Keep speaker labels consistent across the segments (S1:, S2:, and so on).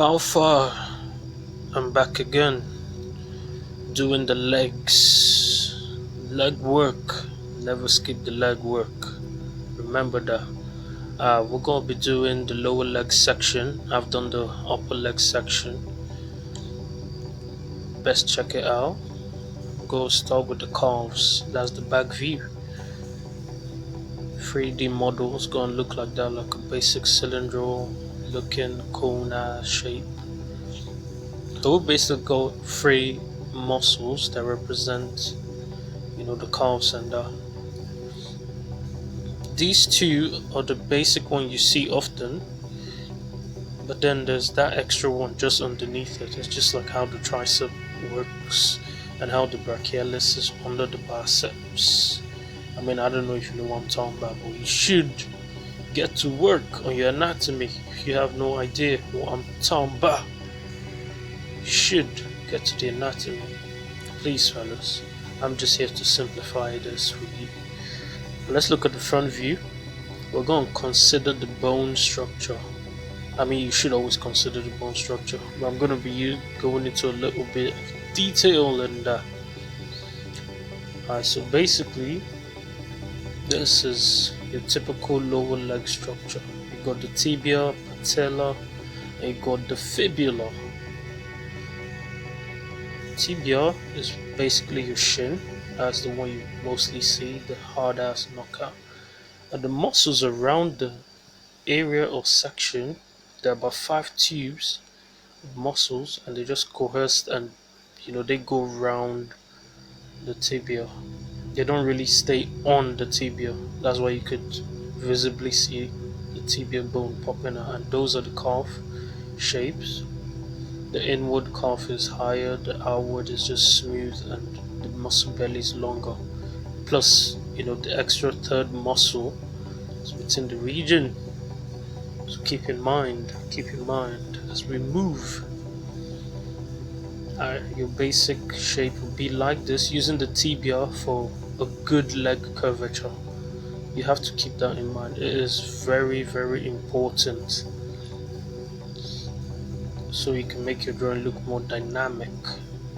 S1: How far? I'm back again, doing the legs. Leg work. Never skip the leg work. Remember that. We're gonna be doing the lower leg section. I've done the upper leg section. Best check it out. Go start with the calves. That's the back view. 3D model is gonna look like that, like a basic cylindrical looking cone shape. So we basically got three muscles that represent, the calves, and these two are the basic one you see often, but then there's that extra one just underneath it. It's just like how the tricep works and how the brachialis is under the biceps. I mean, I don't know if you know what I'm talking about, but you should get to work on your anatomy. If you have no idea what I'm talking about, you should get to the anatomy. Please, fellas, I'm just here to simplify this for you. Let's look at the front view. We're going to consider the bone structure. I mean, you should always consider the bone structure, but I'm going to be going into a little bit of detail in that. Alright, so basically, this is your typical lower leg structure. You got the tibia, patella, and you got the fibula. Tibia is basically your shin. That's the one you mostly see, the hard ass knockout. And the muscles around the area or section, there are about 5 tubes of muscles, and they just coalesce, and they go around the tibia. They don't really stay on the tibia. That's why you could visibly see the tibia bone popping out, and those are the calf shapes. The inward calf is higher, the outward is just smooth, and the muscle belly is longer. Plus, the extra third muscle is within the region. So keep in mind as we move. Your basic shape will be like this, using the tibia for a good leg curvature. You have to keep that in mind. It is very, very important, so you can make your drawing look more dynamic,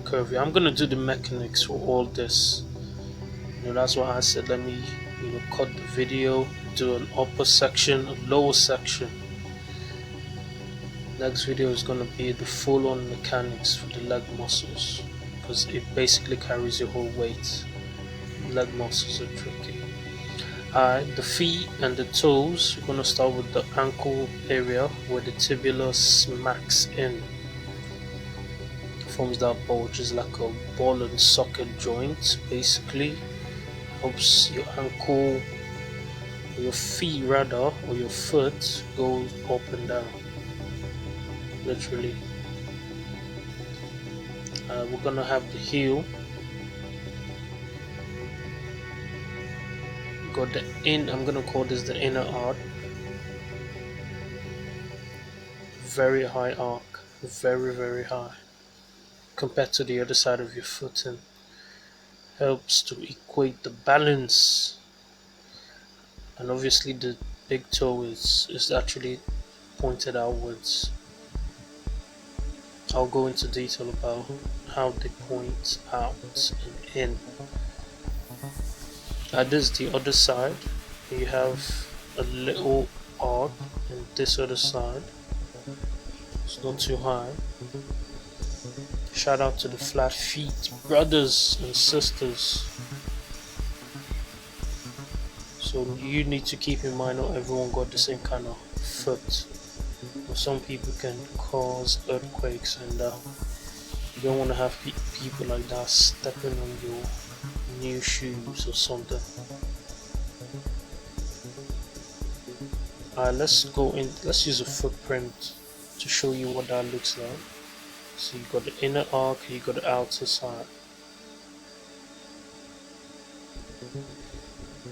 S1: curvy. I'm gonna do the mechanics for all this. That's why I said let me cut the video, do an upper section, a lower section. Next video is gonna be the full-on mechanics for the leg muscles, because it basically carries your whole weight. Leg muscles are tricky. The feet and the toes, we're gonna start with the ankle area where the tibia smacks in. Forms that bulge, is like a ball and socket joint. Basically, helps your ankle, or your feet rather, or your foot go up and down. Literally. We're gonna have the heel. Got I'm gonna call this the inner arc. Very high arc, very, very high compared to the other side of your foot, and helps to equate the balance. And obviously the big toe is actually pointed outwards. I'll go into detail about how they point out and in. This is the other side. You have a little arc, and this other side, it's not too high. Shout out to the flat feet brothers and sisters. So you need to keep in mind, not everyone got the same kind of foot. Some people can cause earthquakes, and you don't want to have people like that stepping on your new shoes or something. Let's use a footprint to show you what that looks like. So you got the inner arc, you got the outer side.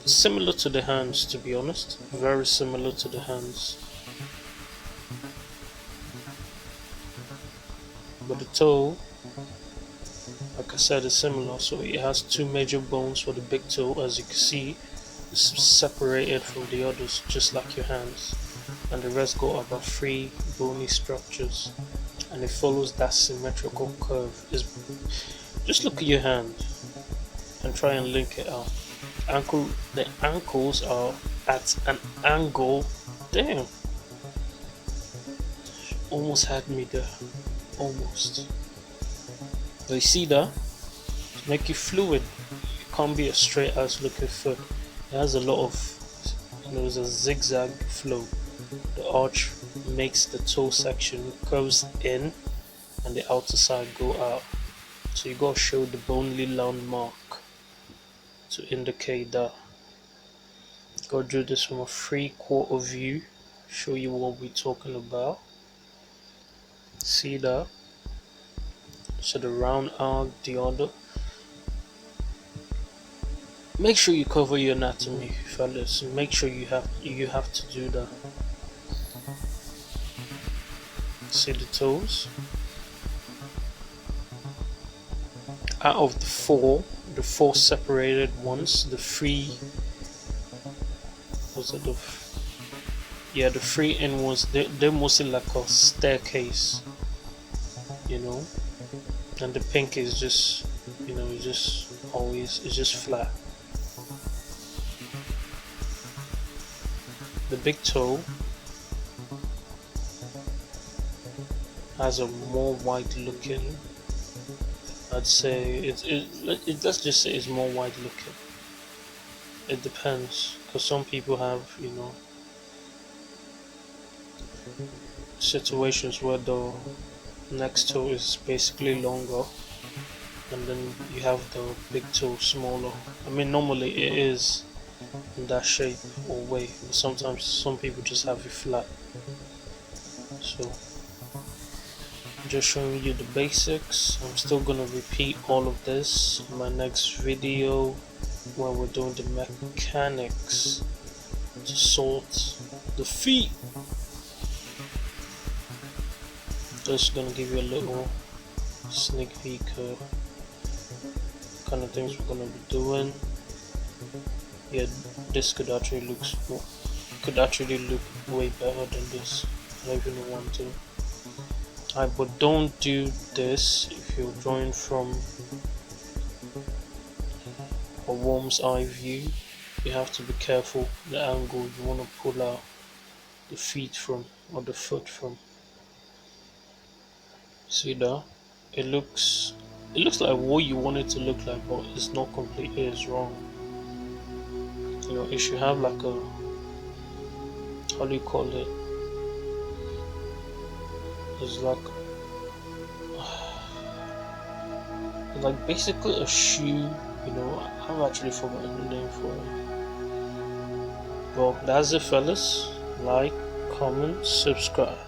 S1: Similar to the hands, to be honest. Very similar to the hands. But the toe, like I said, is similar. So it has two major bones for the big toe. As you can see, it's separated from the others, just like your hands. And the rest go about 3 bony structures. and it follows that symmetrical curve. Is just look at your hand and try and link it out. The ankles are at an angle. Damn, almost had me there, almost. But you see that? To make it fluid, it can't be a straight ass looking foot. It has a lot of, there's a zigzag flow. The arch makes the toe section curves in and the outer side go out. So you gotta show the bony landmark to indicate that. Go do this from a 3/4 view, show you what we're talking about. See that? So the round arc, the other. Make sure you cover your anatomy, fellas. Make sure you have to do that. See the toes? Out of the four separated ones, the three was it the three in ones, they're mostly like a staircase, and the pink is just it's just flat. The big toe has a more white looking. I'd say let's just say it's more white looking. It depends, because some people have situations where the next toe is basically longer, and then you have the big toe smaller. I mean, normally it is in that shape or way, but sometimes some people just have it flat. So just showing you the basics. I'm still gonna repeat all of this in my next video when we're doing the mechanics to sort the feet. Just gonna give you a little sneak peek kind of things we're gonna be doing. Yeah, this could actually look way better than this. I don't even want to. But don't do this if you're drawing from a worm's eye view. You have to be careful the angle you want to pull out the feet from, or the foot from. See that? It looks like what you want it to look like, but it's not completely, it's wrong. It should have like a, how do you call it? It's like basically a shoe, I've actually forgotten the name for it. Well, that's it, fellas. Like, comment, subscribe.